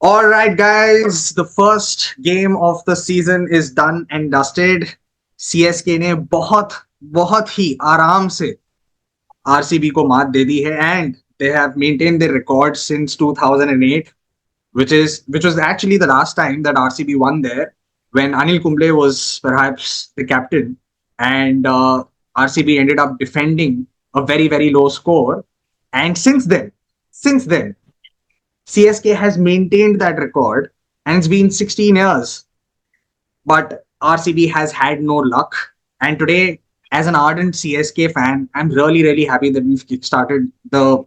All right, guys. The first game of the season is done and dusted. CSK ने बहुत बहुत ही आराम से आरसीबी को मात दे दी है and they have maintained their record since 2008, which was actually the last time that RCB won there when Anil Kumble was perhaps the captain, and RCB ended up defending a very low score. And since then, CSK has maintained that record, and it's been 16 years, but RCB has had no luck. And today, as an ardent CSK fan, I'm really happy that we've started the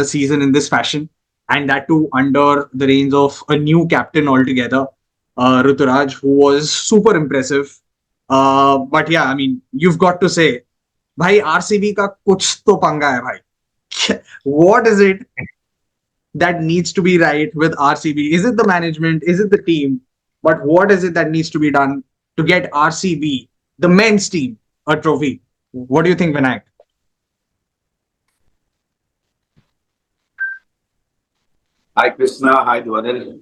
season in this fashion, and that too under the reins of a new captain altogether, Ruturaj, who was super impressive. But yeah, I mean, you've got to say, भाई RCB का कुछ तो पंगा है भाई. What is it that needs to be right with RCB? Is it the management? Is it the team? But what is it that needs to be done to get RCB, the men's team, a trophy? What do you think, Vinayak? Hi, Krishna. Hi, Dwanil.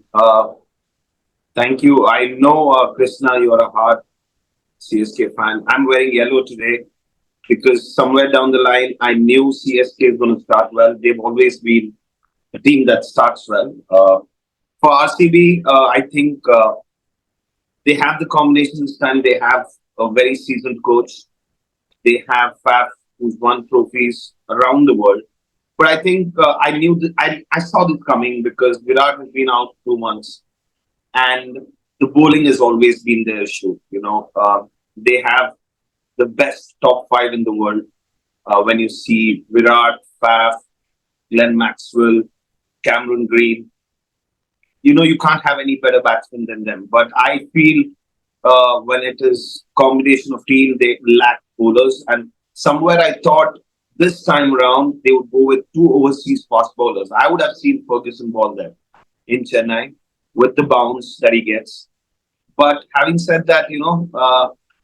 Thank you. I know, Krishna, you are a hard CSK fan. I'm wearing yellow today because somewhere down the line, I knew CSK is going to start well. They've always been a team that starts well. For RCB, I think they have the combination style. They have a very seasoned coach. They have Faf, who's won trophies around the world. But I think I knew that I saw this coming because Virat has been out 2 months, and the bowling has always been their issue. They have the best top five in the world. When you see Virat, Faf, Glenn Maxwell, Cameron Green, you can't have any better batsmen than them. But I feel when it is combination of team, they lack bowlers. And somewhere I thought this time around they would go with two overseas fast bowlers. I would have seen Ferguson ball there in Chennai with the bounce that he gets. But having said that,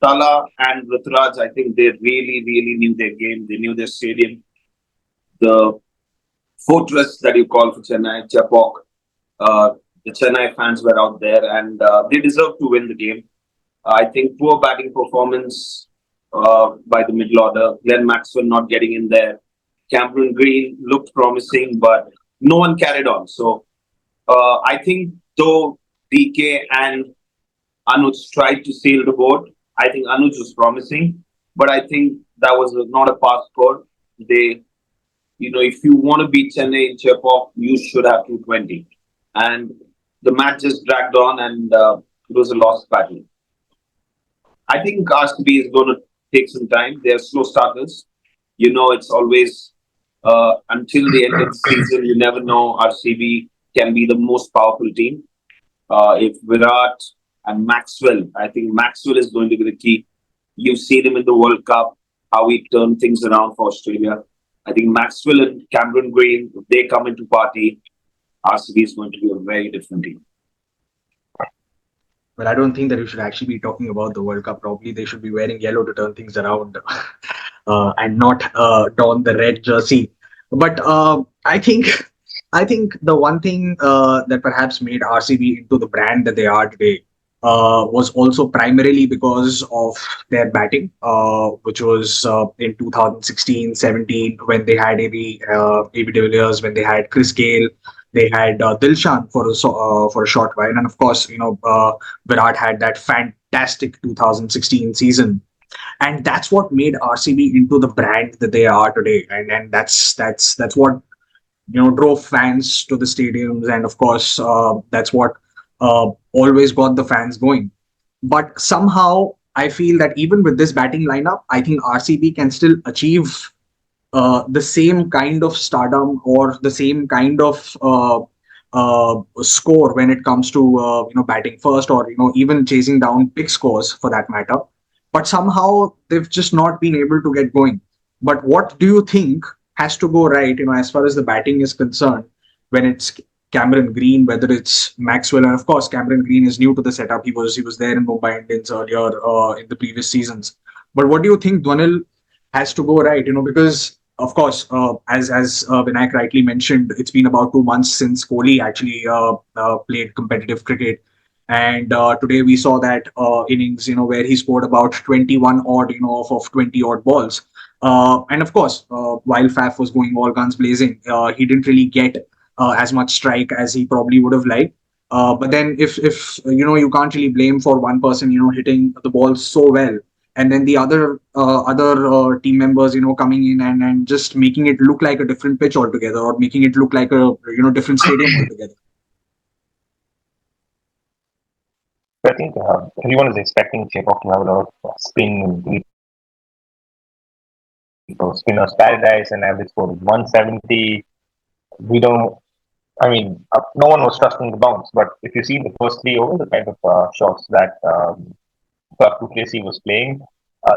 Tala and Ruturaj, I think they really knew their game. They knew their stadium, the fortress that you call for Chennai, Chapok. Uh, the Chennai fans were out there, and they deserved to win the game. I think poor batting performance by the middle order. Glenn Maxwell not getting in there. Cameron Green looked promising, but no one carried on. So I think though DK and Anuj tried to sail the boat, I think Anuj was promising, but I think that was not a pass score. If you want to beat Chennai in Chepauk, you should have 220. And the match just dragged on, and it was a lost battle. I think RCB is going to take some time. They're slow starters. It's always until the end of the season, you never know. RCB can be the most powerful team. If Virat and Maxwell, I think Maxwell is going to be the key. You've seen him in the World Cup, how he turned things around for Australia. I think Maxwell and Cameron Green, if they come into party, RCB is going to be a very different team. Well, I don't think that we should actually be talking about the World Cup. Probably they should be wearing yellow to turn things around, and not don the red jersey. But I think the one thing that perhaps made RCB into the brand that they are today was also primarily because of their batting, which was in 2016-17 when they had AB de Villiers, when they had Chris Gale, they had Dilshan for a short while, and of course, Virat had that fantastic 2016 season, and that's what made RCB into the brand that they are today, and that's what drove fans to the stadiums, and of course that's what always got the fans going. But somehow I feel that even with this batting lineup, I think RCB can still achieve the same kind of stardom or the same kind of score when it comes to batting first, or even chasing down big scores for that matter. But somehow they've just not been able to get going. But what do you think has to go right, as far as the batting is concerned, when it's Cameron Green, whether it's Maxwell, and of course Cameron Green is new to the setup. He was there in Mumbai Indians earlier in the previous seasons. But what do you think, Dwanil, has to go right? Because of course, as Vinayak rightly mentioned, it's been about 2 months since Kohli actually played competitive cricket, and today we saw that innings, where he scored about 21 odd, of 20 odd balls. And of course, while Faf was going all guns blazing, he didn't really get as much strike as he probably would have liked. But then, if you can't really blame for one person, hitting the ball so well, and then the other team members, coming in and just making it look like a different pitch altogether, or making it look like a different stadium altogether. I think everyone is expecting Chekhov to have a lot of spin, spinner's paradise, and average score of 170. We don't. I mean, no one was trusting the bounce, but if you see the first 3 overs, the kind of shots that Duplessis was playing,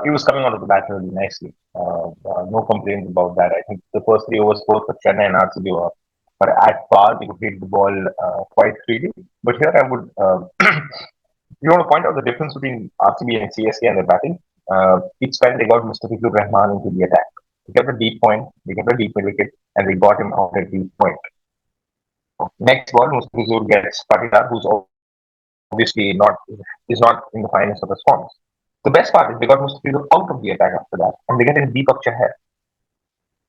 he was coming out of the bat really nicely. No complaints about that. I think the first 3 overs, both for Chennai and RCB, were at par. They could hit the ball quite freely. But here I would, you want to point out the difference between RCB and CSK and their batting. Each time they got Mustafizur Rahman into the attack. They kept a deep point, they kept a deep mid wicket, and they got him out at deep point. Next ball, Mustafizur gets Patidar, who's obviously is not in the finest of his forms. The best part is they got Mustafizur out of the attack after that, and they get in Deepak Chahar.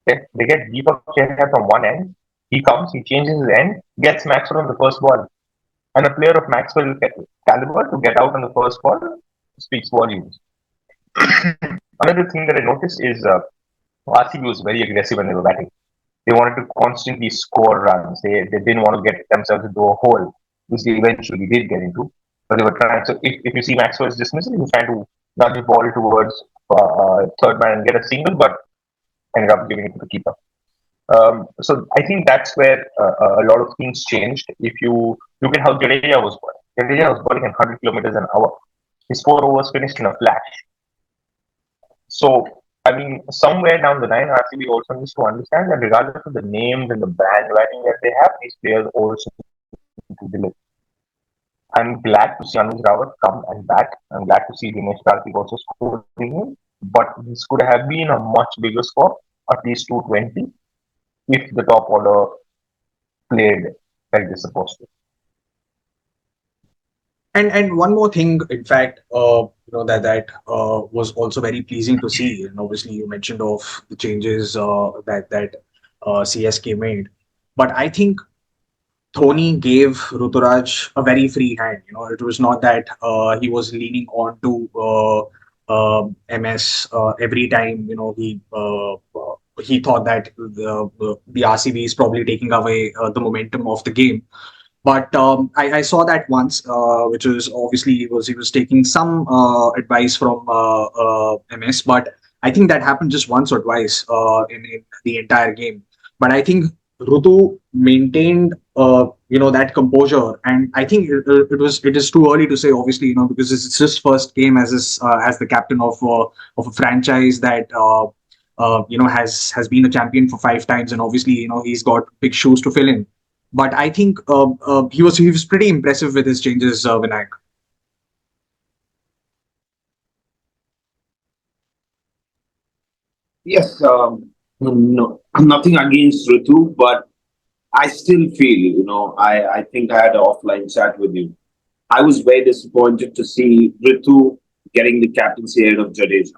Okay? They get Deepak Chahar from one end. He comes, he changes his end, gets Maxwell on the first ball. And a player of Maxwell caliber to get out on the first ball speaks volumes. Another thing that I noticed is RCB was very aggressive when they were batting. They wanted to constantly score runs. They didn't want to get themselves into a hole, which they eventually did get into. But they were trying. So if you see Maxwell's dismissal, he was trying to nudge the ball towards third man and get a single, but ended up giving it to the keeper. So I think that's where a lot of things changed. If you look at how Jadeja was bowling at 100 kilometers an hour. His 4 overs finished in a flash. So, I mean, somewhere down the line, RCB also needs to understand that regardless of the names and the brand value that they have, these players also need to deliver. I'm glad to see Anuj Rawat come and bat. I'm glad to see Dinesh Karthik also scoring him. But this could have been a much bigger score, at least 220, if the top order played like they're supposed to. And one more thing, in fact, that was also very pleasing to see. And obviously, you mentioned of the changes that CSK made, but I think Dhoni gave Ruturaj a very free hand. It was not that he was leaning on to MS every time. He thought that the RCB is probably taking away the momentum of the game. But I saw that once, which was obviously he was taking some advice from MS, but I think that happened just once or twice in the entire game. But I think Rutu maintained that composure, and I think it is too early to say, obviously, because it's his first game as the captain of a franchise that. Has been a champion for 5 times, and obviously, he's got big shoes to fill in. But I think he was pretty impressive with his changes, Vinayak. Yes, no, nothing against Ritu, but I still feel, I think I had an offline chat with you. I was very disappointed to see Ritu getting the captaincy ahead of Jadeja.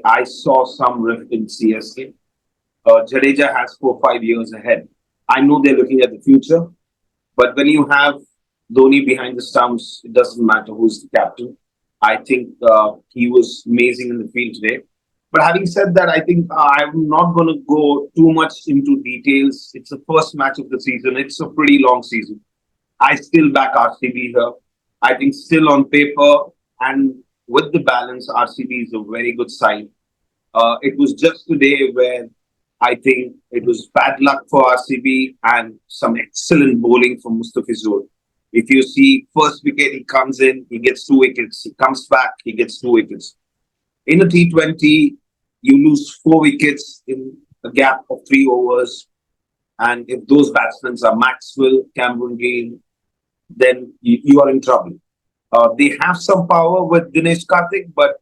I saw some rift in CSK. Jadeja has 4 5 years ahead. I know they're looking at the future, but when you have Dhoni behind the stumps, it doesn't matter who's the captain. I think he was amazing in the field today. But having said that, I think I'm not going to go too much into details. It's the first match of the season. It's a pretty long season. I still back RCB here. I think still on paper and with the balance, RCB is a very good side. It was just today where I think it was bad luck for RCB and some excellent bowling from Mustafizur. If you see first wicket, he comes in, he gets 2 wickets. He comes back, he gets 2 wickets. In a T20, you lose 4 wickets in a gap of 3 overs. And if those batsmen are Maxwell, Cameron Green, then you are in trouble. They have some power with Dinesh Karthik, but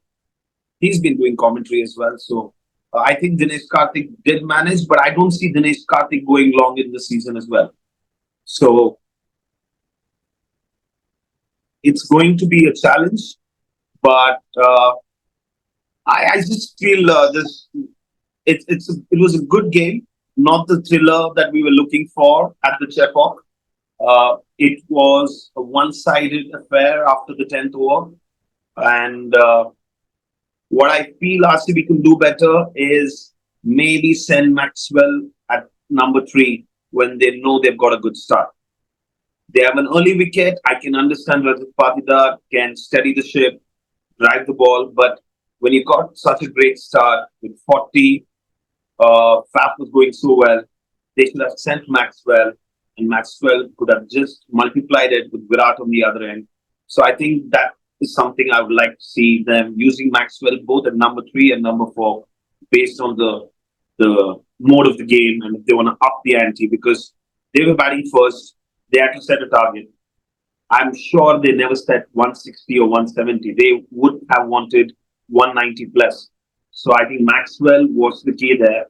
he's been doing commentary as well. So I think Dinesh Karthik did manage, but I don't see Dinesh Karthik going long in the season as well. So it's going to be a challenge, but I just feel this. It was a good game, not the thriller that we were looking for at the Chepauk. It was a one-sided affair after the 10th over, and what I feel RCB can do better is maybe send Maxwell at number three when they know they've got a good start. They have an early wicket. I can understand Rajat Patidar can steady the ship, drive the ball, but when you got such a great start with 40, Faf was going so well, they should have sent Maxwell, and Maxwell could have just multiplied it with Virat on the other end. So I think that is something I would like to see them using Maxwell both at number three and number four, based on the mode of the game and if they want to up the ante because they were batting first, they had to set a target. I'm sure they never set 160 or 170. They would have wanted 190 plus. So I think Maxwell was the key there.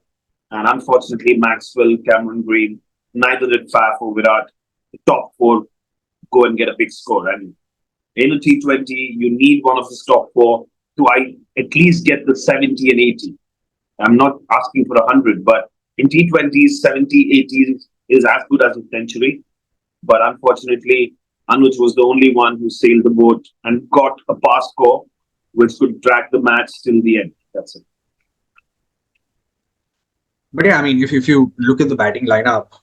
And unfortunately, Maxwell, Cameron Green, neither did Faf or Virat. The top four go and get a big score. And in a T20, you need one of the top four to at least get the 70 and 80. I'm not asking for 100, but in T20s, 70, 80 is as good as a century. But unfortunately, Anuj was the only one who sailed the boat and got a pass score, which could drag the match till the end. That's it. But yeah, I mean, if you look at the batting lineup,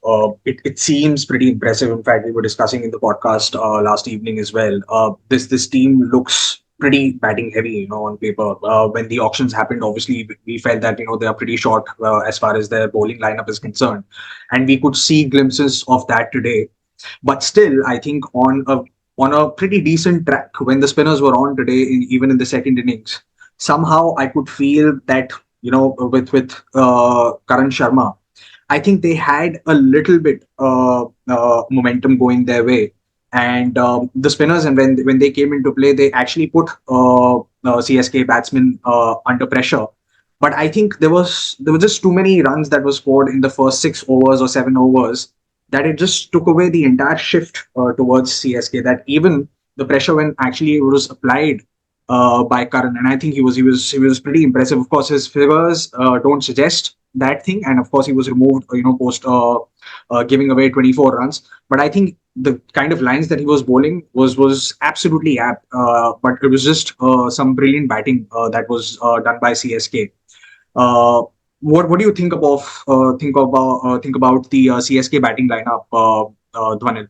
it seems pretty impressive. In fact, we were discussing in the podcast last evening as well. This team looks pretty batting heavy, on paper. When the auctions happened, obviously we felt that they are pretty short as far as their bowling lineup is concerned, and we could see glimpses of that today. But still, I think on a pretty decent track when the spinners were on today, even in the second innings, somehow I could feel that with Karan Sharma, I think they had a little bit momentum going their way, and the spinners, and when they came into play, they actually put CSK batsmen under pressure. But I think there were just too many runs that were scored in the first 6 overs or 7 overs that it just took away the entire shift towards CSK. That even the pressure when actually it was applied by Karan, and I think he was pretty impressive. Of course, his figures don't suggest that thing, and of course he was removed, post giving away 24 runs. But I think the kind of lines that he was bowling was absolutely apt. But it was just some brilliant batting that was done by CSK. Uh, what do you think about the CSK batting lineup, Dhwanil?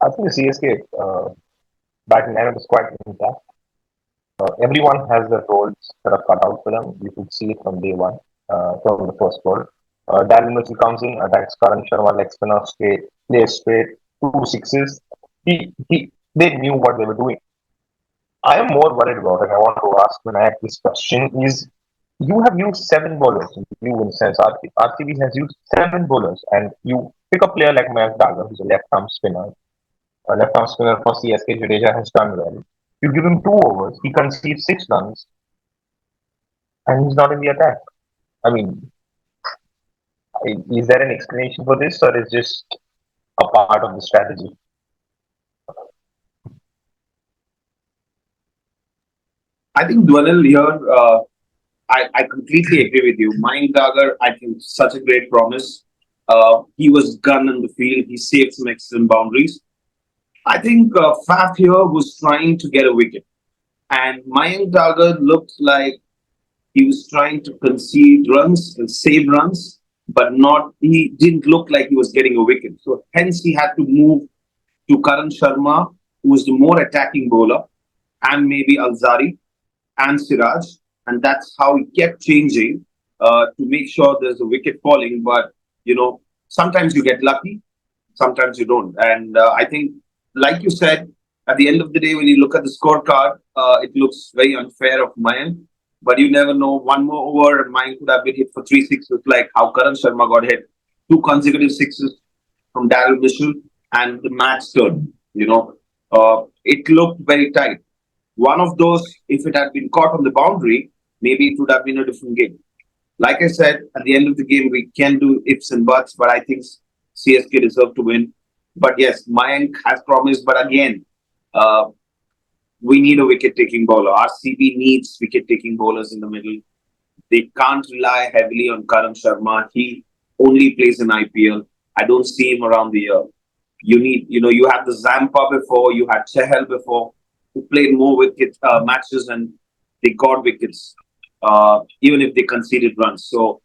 I think the CSK batting lineup is quite intact. Everyone has their roles that are cut out for them. You could see it from day one, from the first ball. Darren Mitchell comes in, attacks Karan Sharma, leg spinner, straight, plays straight, two sixes. They knew what they were doing. I am more worried about, and I want to ask when I have this question is, you have used seven bowlers. You, in a sense, RCB has used seven bowlers, and you pick a player like Mayank Daga, who's a left-arm spinner. A left-arm spinner for CSK, Jadeja has done well. You give him 2 overs, he concedes 6 runs, and he's not in the attack. I mean, is there an explanation for this, or is just a part of the strategy? I think Dwanel here, I completely agree with you. Mayank Dagar, I think, such a great promise. He was gun in the field. He saved some excellent boundaries. I think Faf here was trying to get a wicket. And Mayank Dagar looked like he was trying to concede runs and save runs, but he didn't look like he was getting a wicket. So hence he had to move to Karan Sharma, who was the more attacking bowler, and maybe Alzari and Siraj. And that's how he kept changing to make sure there's a wicket falling. But, sometimes you get lucky, sometimes you don't. And I think, like you said, at the end of the day, when you look at the scorecard, it looks very unfair of Mayank. But you never know. One more over, and Mayank could have been hit for 3 sixes, like how Karan Sharma got hit. Two consecutive sixes from Daryl Mitchell, and the match turned. It looked very tight. One of those, if it had been caught on the boundary, maybe it would have been a different game. Like I said, at the end of the game, we can do ifs and buts, but I think CSK deserve to win. But yes, Mayank has promised, but again, uh, we need a wicket taking bowler. RCB needs wicket taking bowlers in the middle. They can't rely heavily on Karan Sharma. He only plays in IPL. I don't see him around the year. You had the Zampa before, you had Chehel before, who played more wicket matches and they got wickets, even if they conceded runs. So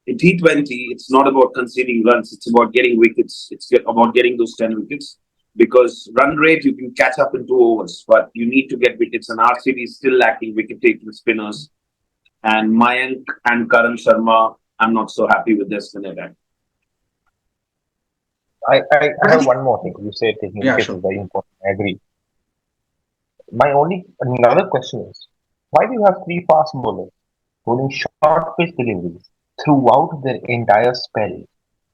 in T20, it's not about conceding runs, it's about getting wickets. It's about getting those 10 wickets. Because run rate, you can catch up in 2 overs, but you need to get wickets. And RCB is still lacking wicket taking spinners. And Mayank and Karan Sharma, I'm not so happy with their spin attack. I But I have think, one more thing. You say taking yeah, wickets sure. is very important. I agree. My only another question is, why do you have three fast bowlers bowling short pitch deliveries throughout their entire spell?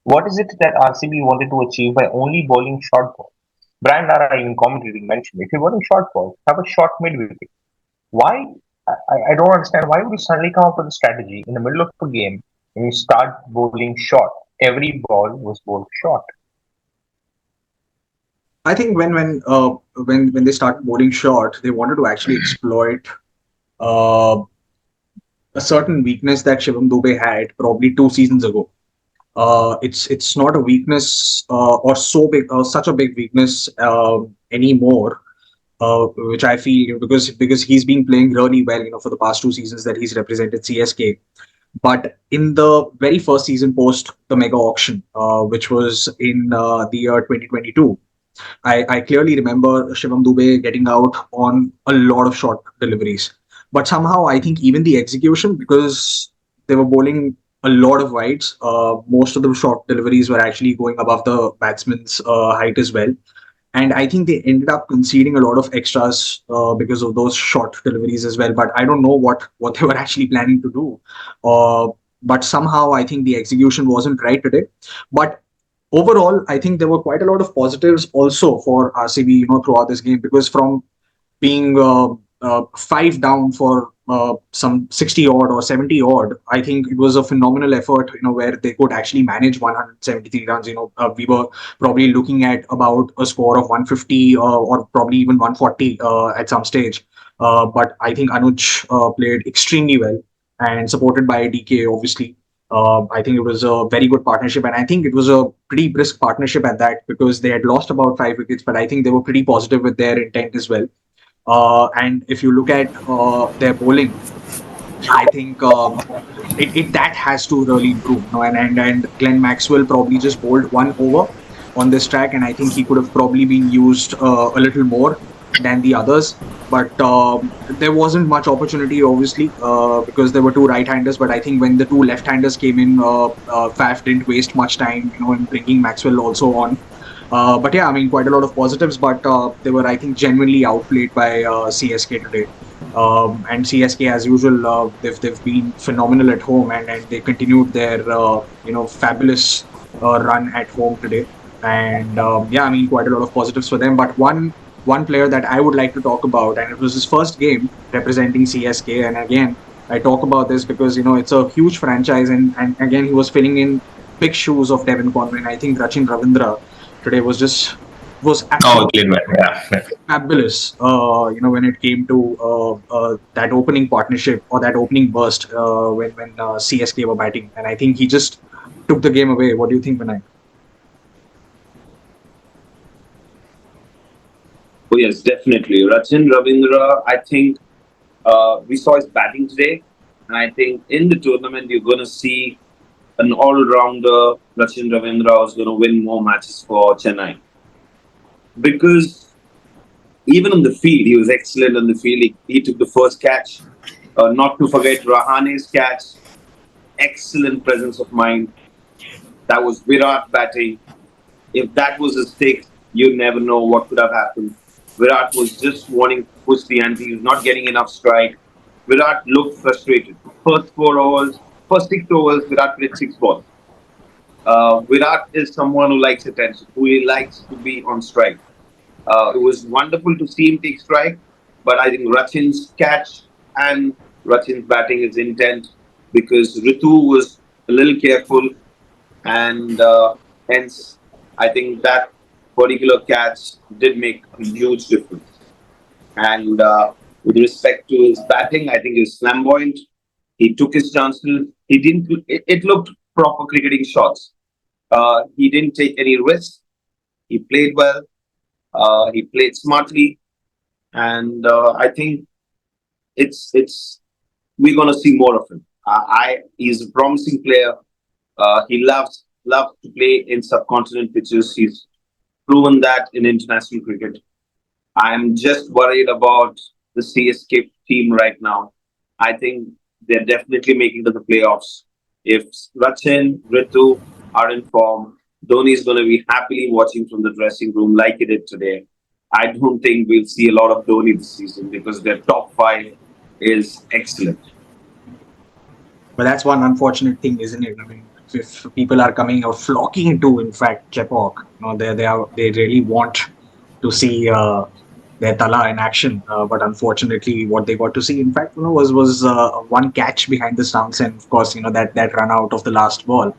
What is it that RCB wanted to achieve by only bowling short balls? Brand Lara even commentating mentioned, if you're bowling short balls, have a short mid wicket. Why? I don't understand. Why would you suddenly come up with a strategy in the middle of a game when you start bowling short? Every ball was bowled short. I think when they started bowling short, they wanted to actually exploit uh, a certain weakness that Shivam Dube had probably 2 seasons ago. It's not a weakness or so big or such a big weakness anymore, which I feel because he's been playing really well, for the past 2 seasons that he's represented CSK. But in the very first season post the mega auction, which was in the year 2022, I clearly remember Shivam Dube getting out on a lot of short deliveries. But somehow I think even the execution, because they were bowling a lot of wides, most of the short deliveries were actually going above the batsman's height as well. And I think they ended up conceding a lot of extras because of those short deliveries as well. But I don't know what they were actually planning to do. But somehow I think the execution wasn't right today. But overall, I think there were quite a lot of positives also for RCB, throughout this game because from being five down for some 60 odd or 70 odd, I think it was a phenomenal effort, where they could actually manage 173 runs. We were probably looking at about a score of 150 or probably even 140 at some stage. But I think Anuj played extremely well and supported by DK, obviously. I think it was a very good partnership, and I think it was a pretty brisk partnership at that because they had lost about 5 wickets, but I think they were pretty positive with their intent as well. And if you look at their bowling, I think it that has to really improve. And Glenn Maxwell probably just bowled one over on this track, and I think he could have probably been used a little more than the others. But there wasn't much opportunity, obviously, because there were two right-handers. But I think when the two left-handers came in, Faf didn't waste much time, in bringing Maxwell also on. But yeah, I mean, quite a lot of positives, but they were, I think, genuinely outplayed by CSK today. And CSK, as usual, they've been phenomenal at home, and they continued their fabulous run at home today. And yeah, I mean, quite a lot of positives for them. But one player that I would like to talk about, and it was his first game representing CSK, and again, I talk about this because it's a huge franchise, and again, he was filling in big shoes of Devin Conway. And I think Rachin Ravindra today was Oh, absolutely Glenn, yeah. fabulous. When it came to that opening partnership or that opening burst when CSK were batting, and I think he just took the game away. What do you think, Vinay? Oh, yes, definitely. Rachin Ravindra, I think we saw his batting today. And I think in the tournament, you're going to see an all rounder. Rachin Ravindra is going to win more matches for Chennai. Because even on the field, he was excellent on the field. He took the first catch. Not to forget Rahane's catch. Excellent presence of mind. That was Virat batting. If that was a stick, you never know what could have happened. Virat was just wanting to push the ante. He was not getting enough strike. Virat looked frustrated. First 4 overs, first 6 overs, Virat played 6 balls. Virat is someone who likes attention, who he likes to be on strike. It was wonderful to see him take strike, But I think Rachin's catch and Rachin's batting is intent because Ritu was a little careful, and hence I think that particular catch did make a huge difference. And with respect to his batting, I think he was flamboyant. He took his chances. He didn't. It looked proper cricketing shots. He didn't take any risks. He played well. He played smartly, and I think it's we're gonna see more of him. He's a promising player. He loves to play in subcontinent pitches. He's proven that in international cricket. I'm just worried about the CSK team right now. I think they're definitely making to the playoffs. If Rachin, Ritu are in form, Dhoni is going to be happily watching from the dressing room like he did today. I don't think we'll see a lot of Dhoni this season because their top five is excellent. But that's one unfortunate thing, isn't it? I mean, if people are coming out flocking to, in fact, Chepok, they really want to see their Tala in action. But unfortunately, what they got to see, in fact, was one catch behind the stumps, and of course, that run out of the last ball.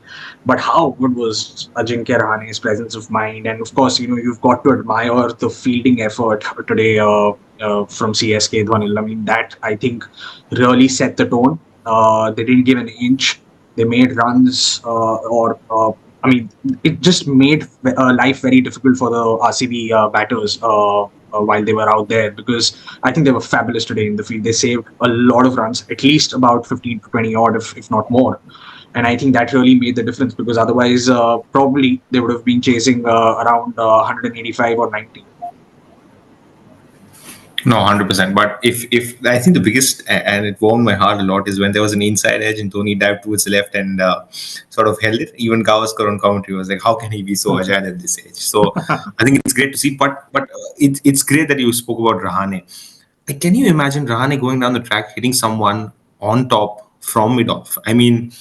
But how good was Ajinkya Rahane's presence of mind? And of course, you've got to admire the fielding effort today from CSK Dhwanil. I mean, that I think really set the tone. They didn't give an inch. They made runs, I mean, it just made life very difficult for the RCB batters while they were out there, because I think they were fabulous today in the field. They saved a lot of runs, at least about 15 to 20 odd, if not more. And I think that really made the difference, because otherwise, probably they would have been chasing around 185 or 90. No, 100%. But if I think the biggest, and it warmed my heart a lot, is when there was an inside edge and Tony dived towards the left and sort of held it. Even Gavaskar on commentary was like, "How can he be so agile at this age?" So I think it's great to see. But it's great that you spoke about Rahane. Like, can you imagine Rahane going down the track, hitting someone on top from mid off? I mean,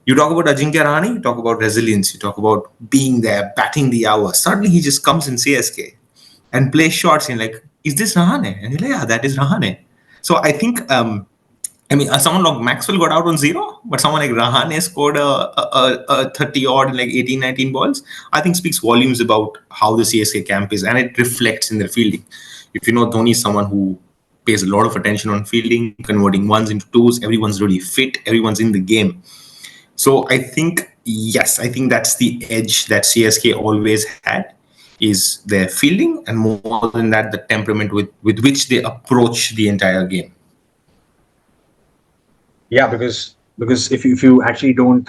you talk about Ajinkya Rahane, you talk about resilience, you talk about being there, batting the hour. Suddenly he just comes in CSK and plays shots in like, is this Rahane? And you're like, yeah, that is Rahane. So I think, someone like Maxwell got out on zero, but someone like Rahane scored a 30 odd in like 18, 19 balls. I think speaks volumes about how the CSK camp is, and it reflects in their fielding. If you know, Dhoni is someone who pays a lot of attention on fielding, converting ones into twos. Everyone's really fit. Everyone's in the game. So I think, yes, I think that's the edge that CSK always had, is their fielding, and more than that, the temperament with which they approach the entire game. Yeah, because if you actually don't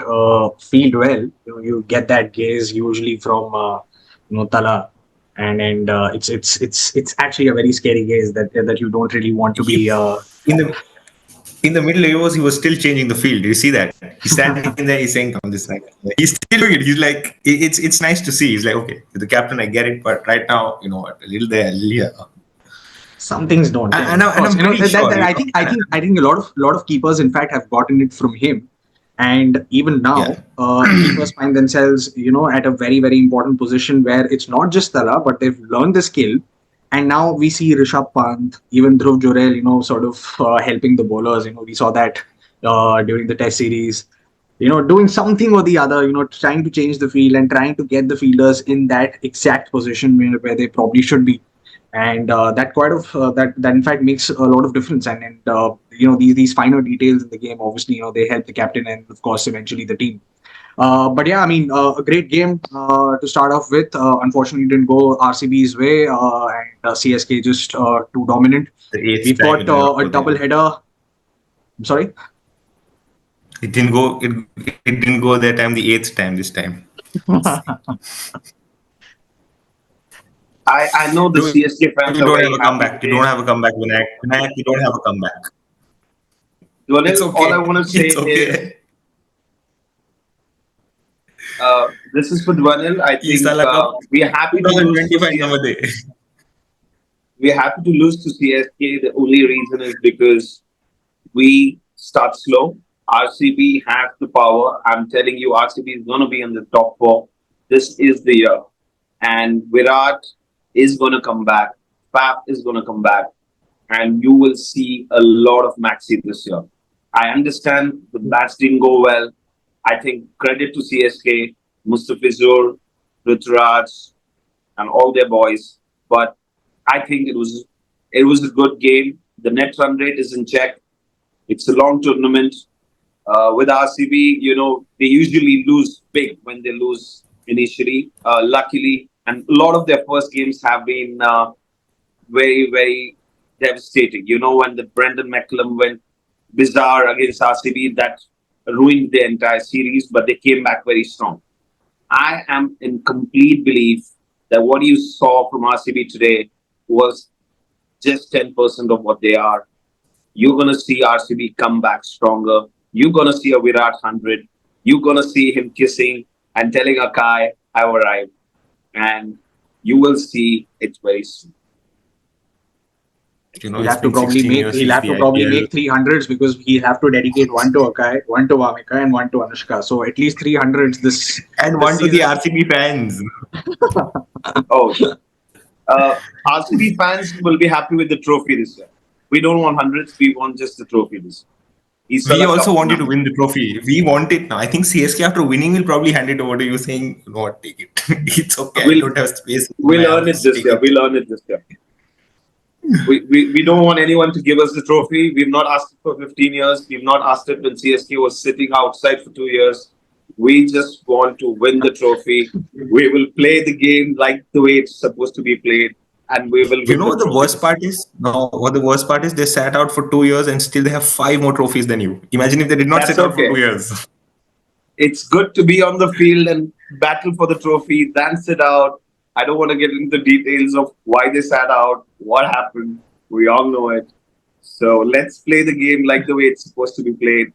field well, you get that gaze usually from Tala, and it's actually a very scary gaze that you don't really want to be. In the in the middle overs, he was still changing the field. Do you see that? He's standing there. He's saying, "Come this side." He's still doing it. He's like, it's nice to see. He's like, okay, the captain, I get it, but right now, a little there, a little here. Some things don't. Yeah, And of course. I'm pretty sure. I think a lot of keepers, in fact, have gotten it from him, and even now, keepers find themselves, at a very very important position where it's not just Tala, but they've learned the skill, and now we see Rishabh Pant, even Dhruv Jurel, sort of helping the bowlers. We saw that during the Test series. Doing something or the other, trying to change the field and trying to get the fielders in that exact position where they probably should be, and that quite of that in fact makes a lot of difference. And these finer details in the game, obviously, they help the captain and of course eventually the team. But yeah, I mean, a great game to start off with. Unfortunately, it didn't go RCB's way, and CSK just too dominant. We've got a double header. I'm sorry. It didn't go. It didn't go that time. The eighth time this time. I know the CSK fans You are don't very have a happy comeback. You today. don't have a comeback, Vinayak. Vinayak, you don't have a comeback. Dhwanil, It's okay. all I want to say It's okay. is this is for Dhwanil. I He think Salah Cup we are happy to lose to 2025 number CSK. day. We are happy to lose to CSK. The only reason is because we start slow. RCB has the power. I'm telling you, RCB is going to be in the top four. This is the year. And Virat is going to come back. Pap is going to come back. and you will see a lot of Maxi this year. I understand the bats didn't go well. I think credit to CSK, Mustafizur, Ruturaj, and all their boys. But I think it was a good game. The net run rate is in check. It's a long tournament. With RCB, they usually lose big when they lose initially. Luckily, and a lot of their first games have been very, very devastating. When the Brendan McCullum went bizarre against RCB, that ruined the entire series, but they came back very strong. I am in complete belief that what you saw from RCB today was just 10% of what they are. You're going to see RCB come back stronger. You're going to see a Virat 100. You're going to see him kissing and telling Akai, I've arrived. And you will see it very soon. He'll It's have to been probably 16 make years since the IPL. 300s because he'll have to dedicate one to Akai, one to Vamika, and one to Anushka. So at least 300s And this one to the season. RCB fans. Oh, RCB fans will be happy with the trophy this year. We don't want hundreds. We want just the trophy this year. We Isala also Cup want you to now. win the trophy. We want it now. I think CSK after winning will probably hand it over to you saying, "No, take it. It's okay. I We'll don't have space in we'll my earn it house. this Take year. it." We'll earn it this year. We don't want anyone to give us the trophy. We've not asked it for 15 years. We've not asked it when CSK was sitting outside for 2 years. We just want to win the trophy. We will play the game like the way it's supposed to be played, and we will You win know the what the trophy worst this part is? No, what the worst part is? They sat out for 2 years and still they have five more trophies than you. Imagine if they did year. not That's sit out for okay. 2 years. It's good to be on the field and battle for the trophy, then sit out. I don't want to get into the details of why they sat out, what happened. We all know it. So let's play the game like the way it's supposed to be played.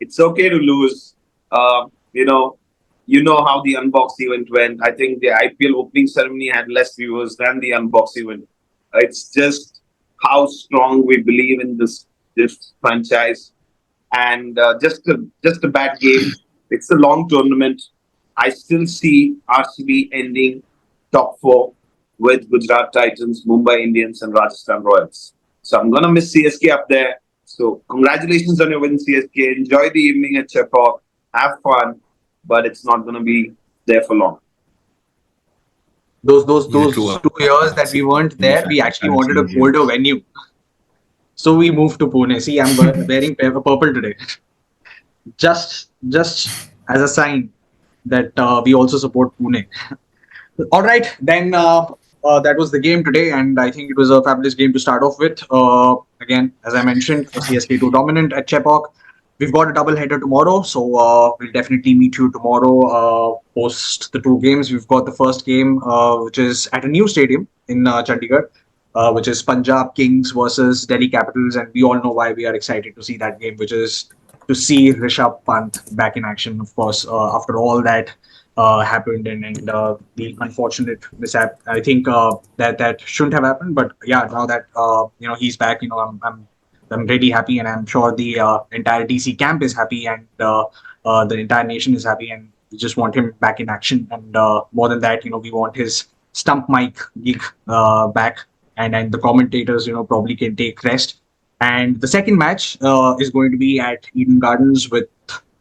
It's okay to lose. Uh, you know, you know how the unbox event went. I think the IPL opening ceremony had less viewers than the unbox event. It's just how strong we believe in this franchise, and just a bad game. It's a long tournament. I still see RCB ending top four with Gujarat Titans, Mumbai Indians, and Rajasthan Royals. So I'm gonna miss CSK up there. So congratulations on your win, CSK. Enjoy the evening at Chepauk. Have fun, but it's not gonna be there for long. Those those He's a those true 2 years that we weren't RCB there, fan. we I actually haven't wanted a seen him. colder venue. So we moved to Pune. See, I'm wearing purple today. Just as a sign that we also support Pune. All right, then that was the game today, and I think it was a fabulous game to start off with. Again, as I mentioned, CSK 2 dominant at Chepauk. We've got a double header tomorrow, so we'll definitely meet you tomorrow post the two games. We've got the first game, which is at a new stadium in Chandigarh, which is Punjab Kings versus Delhi Capitals, and we all know why we are excited to see that game, which is to see Rishabh Pant back in action, of course, after all that happened and the unfortunate mishap. I think that shouldn't have happened, but yeah, now that he's back, I'm really happy, and I'm sure the entire DC camp is happy, and the entire nation is happy, and we just want him back in action. And more than that, we want his stump mic gig back, and the commentators, probably can take rest. And the second match is going to be at Eden Gardens with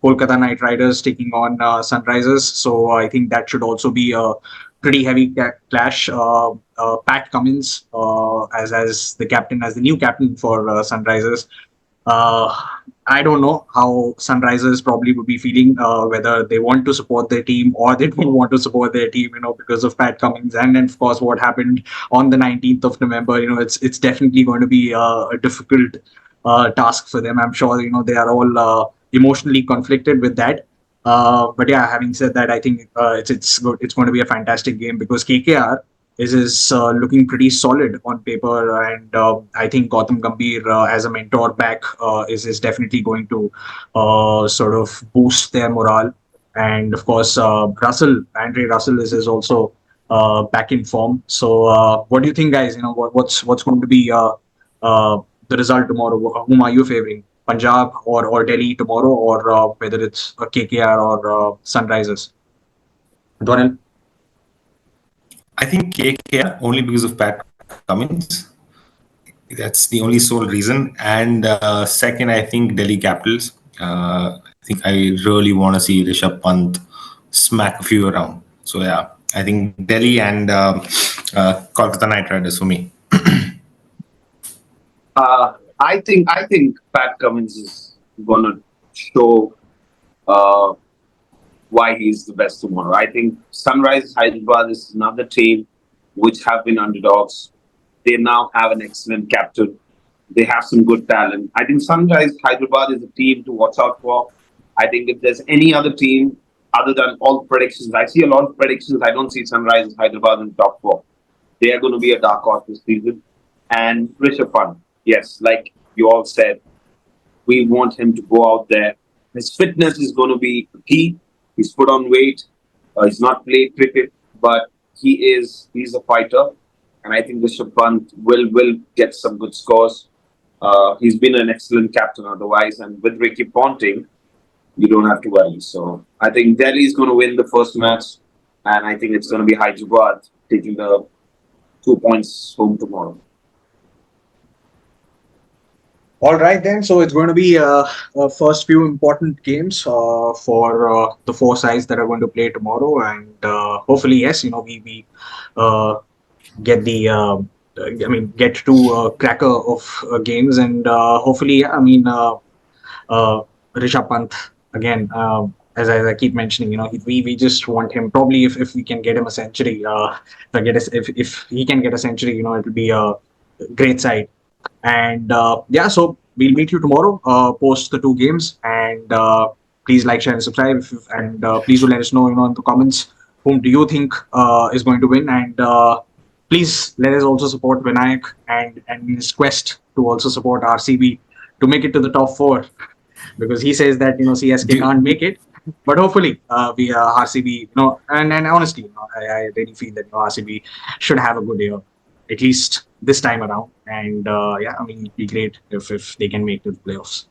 Kolkata Knight Riders taking on Sunrisers. So I think that should also be a pretty heavy clash. Pat Cummins as the captain, as the new captain for Sunrisers. Uh, I don't know how Sunrisers probably would be feeling, whether they want to support their team or they don't want to support their team, because of Pat Cummins, and then of course what happened on the 19th of November. It's definitely going to be a difficult task for them. I'm sure they are all emotionally conflicted with that. But yeah, having said that, I think it's good. It's going to be a fantastic game because KKR is looking pretty solid on paper, and I think Gautam Gambhir as a mentor back is definitely going to sort of boost their morale. And of course, Andre Russell is also back in form. So, what do you think, guys? What's going to be the result tomorrow? Whom are you favoring? Punjab or Delhi tomorrow, or whether it's KKR or Sunrisers? Donald? I think KKR only because of Pat Cummins. That's the only sole reason. And second, I think Delhi Capitals. I think I really want to see Rishabh Pant smack a few around. So yeah, I think Delhi and Kolkata Knight Riders for me. I think Pat Cummins is gonna show uh, why he's the best tomorrow. I think Sunrise Hyderabad is another team which have been underdogs. They now have an excellent captain. They have some good talent. I think Sunrise Hyderabad is a team to watch out for. I think if there's any other team other than all predictions, I see a lot of predictions. I don't see Sunrise Hyderabad in top four. They are going to be a dark horse this season. And Rishabh Pant, yes, like you all said, we want him to go out there. His fitness is going to be key. He's put on weight. He's not played cricket, but he's a fighter, and I think Rishabh Pant will get some good scores. He's been an excellent captain otherwise, and with Ricky Ponting, you don't have to worry. So I think Delhi is going to win the first match, and I think it's going to be Hyderabad taking the 2 points home tomorrow. All right, then. So it's going to be first few important games for the four sides that are going to play tomorrow, and hopefully, yes, we get the get to cracker of games, and hopefully, yeah, Rishabh Pant again. As I keep mentioning, we just want him. Probably if we can get him a century, if he can get a century, it will be a great side. And yeah, so we'll meet you tomorrow post the two games. And please like, share, and subscribe. And please do let us know, in the comments, whom do you think is going to win. And please let us also support Vinayak and his quest to also support RCB to make it to the top four, because he says that CSK Do, can't make it. But hopefully, we RCB, and honestly, I really feel that RCB should have a good year, at least this time around. And yeah, it'd be great if they can make it to the playoffs.